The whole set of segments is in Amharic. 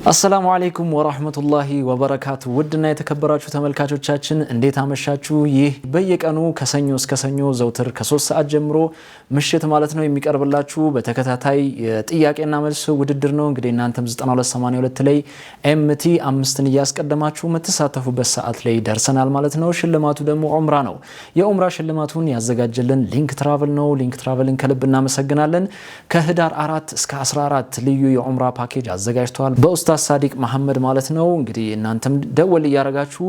አሰላሙ አለይኩም ወራህመቱላሂ ወበረካቱ ውድና የተከበራችሁ ተመልካቾቻችን እንዴት አመሻችሁ። ይህ በየቀኑ ከሰኞ እስከ ሰኞ ዘውትር ከ3 ሰዓት ጀምሮ ምሽት ማለት ነው የሚቀርብላችሁ በተከታታይ ጥያቄና መልስ ውድድር ነው። እንግዲህ እናንተም 9282 ላይ ኤምቲ 5ን እያስቀደማችሁ የምትሳተፉበት ሰዓት ላይ ደርሰናል ማለት ነው። ሽልማቱ ደግሞ ዑምራ ነው። የዑምራ ሽልማቱን ያዘጋጀልን ሊንክ ትራቨል ነው። ሊንክ ትራቨልን ከልብ እናመሰግናለን። ከህዳር 4 እስከ 14 ልዩ የዑምራ ፓኬጅ አዘጋጅተዋል በኡስታዝ ሳዲቅ መሐመድ ማለት ነው። እንግዲህ እናንተም ደወል እያረጋችሁ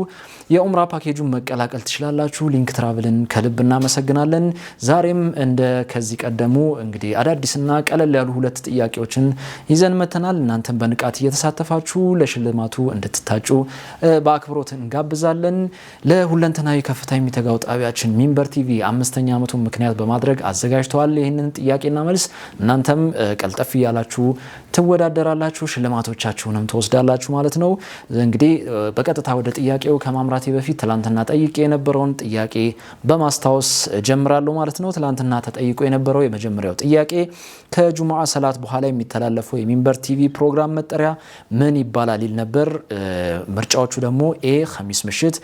የዑምራ ፓኬጁን መቀላቀል ትችላላችሁ። ሊንክ ትራቨልን ከልብ እናመሰግናለን። ዛሬም እንደ ከዚህ ቀደሙ እንግዲህ አዳዲስና ቀለል ያሉ ሁለት ጥያቄዎችን ይዘን መተናል። እናንተም በንቃት እየተሳተፋችሁ ለሽልማቱ እንድትታጩ በአክብሮት እንጋብዛለን። ለሁለንተናዊ ከፍታ የሚተጋው ጣቢያችን ሚንበር ቲቪ 5ኛ ዓመቱን ምክንያት በማድረግ አዘጋጅተዋል ይህንን ጥያቄና መልስ። እናንተም ቀልጠፍ እያላችሁ ትወዳደራላችሁ፣ ሽልማቶቻችሁንም ተወስዳላችሁ ማለት ነው። እንግዲህ በቀጥታ ወደ ጥያቄው ከማምራቴ በፊት ትላንትና ጠይቄ የነበረውን ጥያቄ በማስታወስ ጀምራለሁ ማለት ነው። ትላንትና ተጠይቆ የነበረው የመጀመሪያው ጥያቄ ከጁሙዓ ሰላት በኋላ የሚተላለፈው የሚንበር ቲቪ ፕሮግራም መጠሪያ ምን ይባላል ይል ነበር። ምርጫዎቹ ደግሞ ኤ ኸሚስ ምሽት፣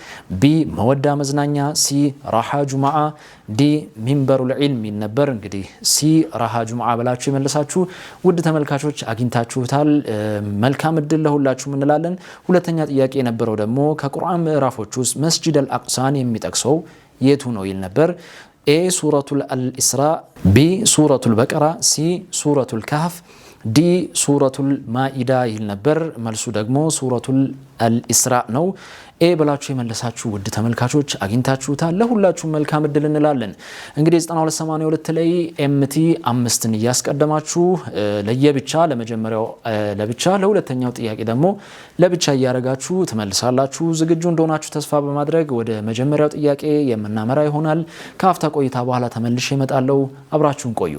ቢ መወዳ መዝናኛ፣ ሲ ራሃ ጁሙዓ፣ ዲ ሚንበሩል ዒልም ይል ነበር። እንግዲህ ሲ ራሃ ጁሙዓ ብላችሁ የመለሳችሁ ውድ ተመልካቾች አግኝታችሁታል። መልካም እድል ለሁላችሁም እንላለን። ሁለተኛ ጥያቄ የነበረው ደግሞ ከቁርአን ምዕራፎች ውስጥ መስጂድ አልአቅሳን የሚጠቅሰው የቱ ነው ይል ነበር። ኤ ሱረቱል አልኢስራ፣ ቢ ሱረቱል በቀራ፣ ሲ ሱረቱል ካህፍ፣ ዲ ሱረቱል ማኢዳ ይል ነበር። መልሱ ደግሞ ሱረቱል አልኢስራ ነው። ኤ ብላችሁ የመለሳችሁ ውድ ተመልካቾች አግኝታችሁታል። ለሁላችሁም መልካም እድል እንላለን። እንግዲህ 9282 ላይ ኤምቲ 5ን እያስቀደማችሁ ለየብቻ ለመጀመሪያው ለብቻ ለሁለተኛው ጥያቄ ደግሞ ለብቻ እያረጋችሁ ትመልሳላችሁ። ዝግጁ እንደሆናችሁ ተስፋ በማድረግ ወደ መጀመሪያው ጥያቄ የምናመራ ይሆናል። ከአፍታ ቆይታ በኋላ ተመልሼ እመጣለሁ። አብራችሁን ቆዩ።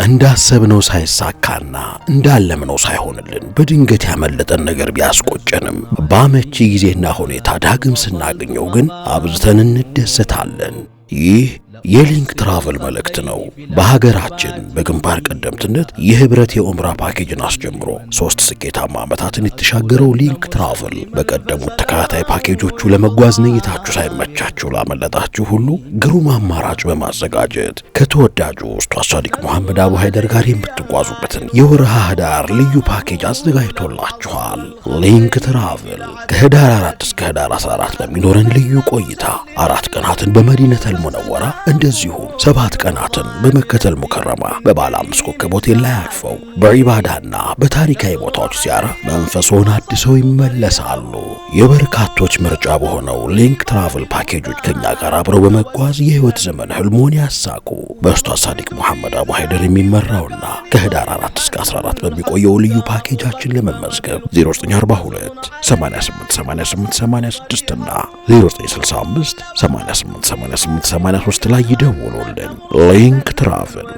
እንዳሰብነው ሳይሳካና እንዳለምነው ሳይሆንልን በድንገት ያመለጠን ነገር ቢያስቆጨንም በአመቺ ጊዜና ሁኔታ ዳግም ስናገኘው ግን አብዝተን እንደሰታለን። ይህ የሊንክ ትራቨል መልእክት ነው። በሀገራችን በግንባር ቀደምትነት የህብረት የዑምራ ፓኬጅን አስጀምሮ 3 ስኬታማ ዓመታትን የተሻገረው ሊንክ ትራቨል በቀደሙት ተከታታይ ፓኬጆቹ ለመጓዝ ነይታችሁ ሳይመቻችሁ ላመለጣችሁ ሁሉ ግሩም አማራጭ በማዘጋጀት ከተወዳጁ ኡስታዝ ሳዲቅ መሐመድ አቡ ሀይደር ጋር የምትጓዙበትን የወርሃ ህዳር ልዩ ፓኬጅ አዘጋጅቶላችኋል። ሊንክ ትራቨል ከህዳር 4 እስከ ህዳር 14 በሚኖረን ልዩ ቆይታ 4 ቀናትን በመዲነቱል ሙነወራ እንደዚሁም 7 ቀናትን በመከተል ሙከረማ በባለ 5 ኮከብ ሆቴል ላይ አርፈው በዒባዳና በታሪካዊ ቦታዎች ሲያራ መንፈሶን አድሰው ይመለሳሉ። የበርካቶች ምርጫ በሆነው ሊንክ ትራቨል ፓኬጆች ከኛ ጋር አብረው በመጓዝ የህይወት ዘመን ህልሞን ያሳኩ። በኡስታዝ ሳዲቅ መሐመድ አቡ ሀይደር የሚመራውና ከህዳር 4 እስከ 14 በሚቆየው ልዩ ፓኬጃችን ለመመዝገብ 0942 888886 እና 0965 888883 ላይ ይደውሉልን። ሊንክ ትራቨል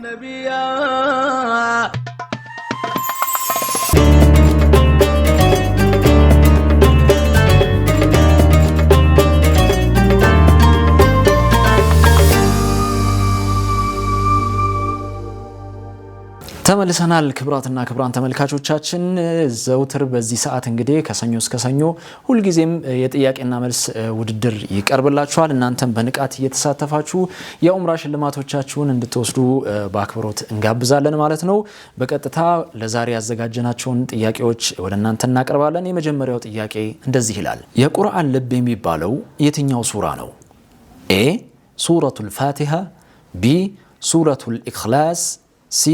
ተመልሰናል። ክብራትና ክብራን ተመልካቾቻችን ዘውትር በዚህ ሰዓት እንግዲህ ከሰኞ እስከ ሰኞ ሁልጊዜም የጥያቄና መልስ ውድድር ይቀርብላችኋል። እናንተም በንቃት እየተሳተፋችሁ የዑምራ ሽልማቶቻችሁን እንድትወስዱ በአክብሮት እንጋብዛለን ማለት ነው። በቀጥታ ለዛሬ ያዘጋጀናቸውን ጥያቄዎች ወደ እናንተ እናቀርባለን። የመጀመሪያው ጥያቄ እንደዚህ ይላል። የቁርአን ልብ የሚባለው የትኛው ሱራ ነው? ኤ ሱረቱል ፋቲሃ፣ ቢ ሱረቱል ኢኽላስ፣ ሲ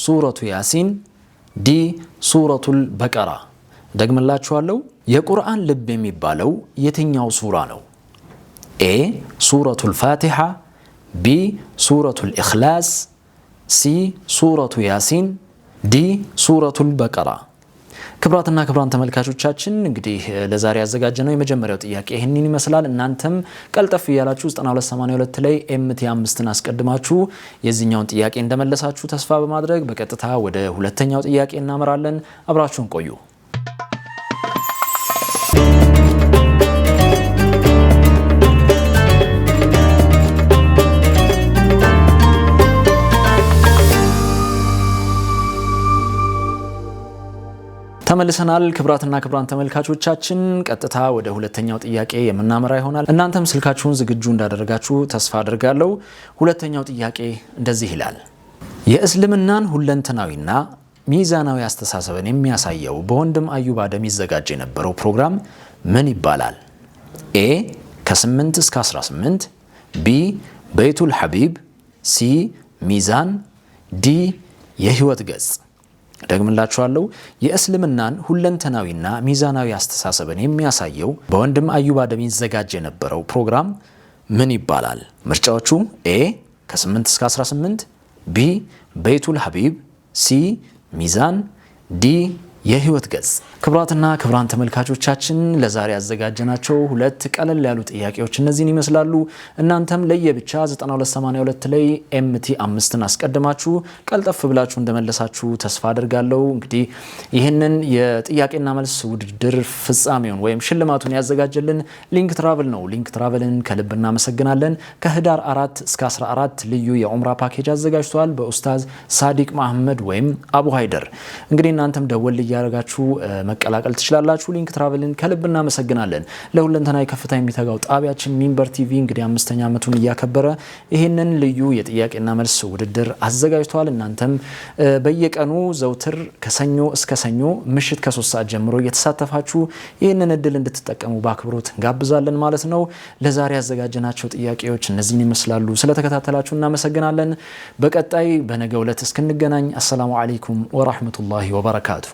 ሱረቱ ያሲን፣ ዲ ሱረቱል በቀራ። ደግምላችኋለሁ። የቁርአን ልብ የሚባለው የትኛው ሱራ ነው? ኤ ሱረቱል ፋቲሃ፣ ቢ ሱረቱል ኢኽላስ፣ ሲ ሱረቱ ያሲን፣ ዲ ሱረቱል በቀራ። ክብራትና ክብራን ተመልካቾቻችን እንግዲህ ለዛሬ ያዘጋጀነው የመጀመሪያው ጥያቄ ይህንን ይመስላል። እናንተም ቀልጠፍ እያላችሁ 9282 ላይ ኤምቲ 5ን አስቀድማችሁ የዚህኛውን ጥያቄ እንደመለሳችሁ ተስፋ በማድረግ በቀጥታ ወደ ሁለተኛው ጥያቄ እናመራለን። አብራችሁን ቆዩ። ተመልሰናል። ክብራትና ክብራን ተመልካቾቻችን ቀጥታ ወደ ሁለተኛው ጥያቄ የምናመራ ይሆናል። እናንተም ስልካችሁን ዝግጁ እንዳደረጋችሁ ተስፋ አድርጋለሁ። ሁለተኛው ጥያቄ እንደዚህ ይላል። የእስልምናን ሁለንተናዊና ሚዛናዊ አስተሳሰብን የሚያሳየው በወንድም አዩብ አደም ይዘጋጅ የነበረው ፕሮግራም ምን ይባላል? ኤ ከ8 እስከ 18፣ ቢ በይቱል ሐቢብ፣ ሲ ሚዛን፣ ዲ የህይወት ገጽ። ደግምላችኋለሁ። የእስልምናን ሁለንተናዊና ሚዛናዊ አስተሳሰብን የሚያሳየው በወንድም አዩብ አደም ይዘጋጅ የነበረው ፕሮግራም ምን ይባላል? ምርጫዎቹ ኤ ከ8 እስከ 18፣ ቢ በይቱል ሐቢብ፣ ሲ ሚዛን፣ ዲ የህይወት ገጽ። ክብራትና ክብራን ተመልካቾቻችን ለዛሬ ያዘጋጀናቸው ሁለት ቀለል ያሉ ጥያቄዎች እነዚህን ይመስላሉ። እናንተም ለየብቻ 9282 ላይ ኤምቲ 5ን አስቀድማችሁ ቀልጠፍ ብላችሁ እንደመለሳችሁ ተስፋ አድርጋለሁ። እንግዲህ ይህንን የጥያቄና መልስ ውድድር ፍጻሜውን ወይም ሽልማቱን ያዘጋጀልን ሊንክ ትራቨል ነው። ሊንክ ትራቨልን ከልብ እናመሰግናለን። ከህዳር 4 እስከ 14 ልዩ የዑምራ ፓኬጅ አዘጋጅቷል በኡስታዝ ሳዲቅ መሐመድ ወይም አቡ ሃይደር። እንግዲህ እናንተም ደወል ያረጋችሁ መቀላቀል ትችላላችሁ። ሊንክ ትራቨልን ከልብ እናመሰግናለን። ለሁለንተናዊ ከፍታ የሚተጋው ጣቢያችን ሚንበር ቲቪ እንግዲህ 5ኛ ዓመቱን እያከበረ ይህንን ልዩ የጥያቄና መልስ ውድድር አዘጋጅቷል። እናንተም በየቀኑ ዘውትር ከሰኞ እስከ ሰኞ ምሽት ከ3 ሰዓት ጀምሮ እየተሳተፋችሁ ይህንን እድል እንድትጠቀሙ በአክብሮት እንጋብዛለን ማለት ነው። ለዛሬ ያዘጋጀናቸው ጥያቄዎች እነዚህን ይመስላሉ። ስለተከታተላችሁ እናመሰግናለን። በቀጣይ በነገው ዕለት እስክንገናኝ አሰላሙ አለይኩም ወራህመቱላሂ ወበረካቱ።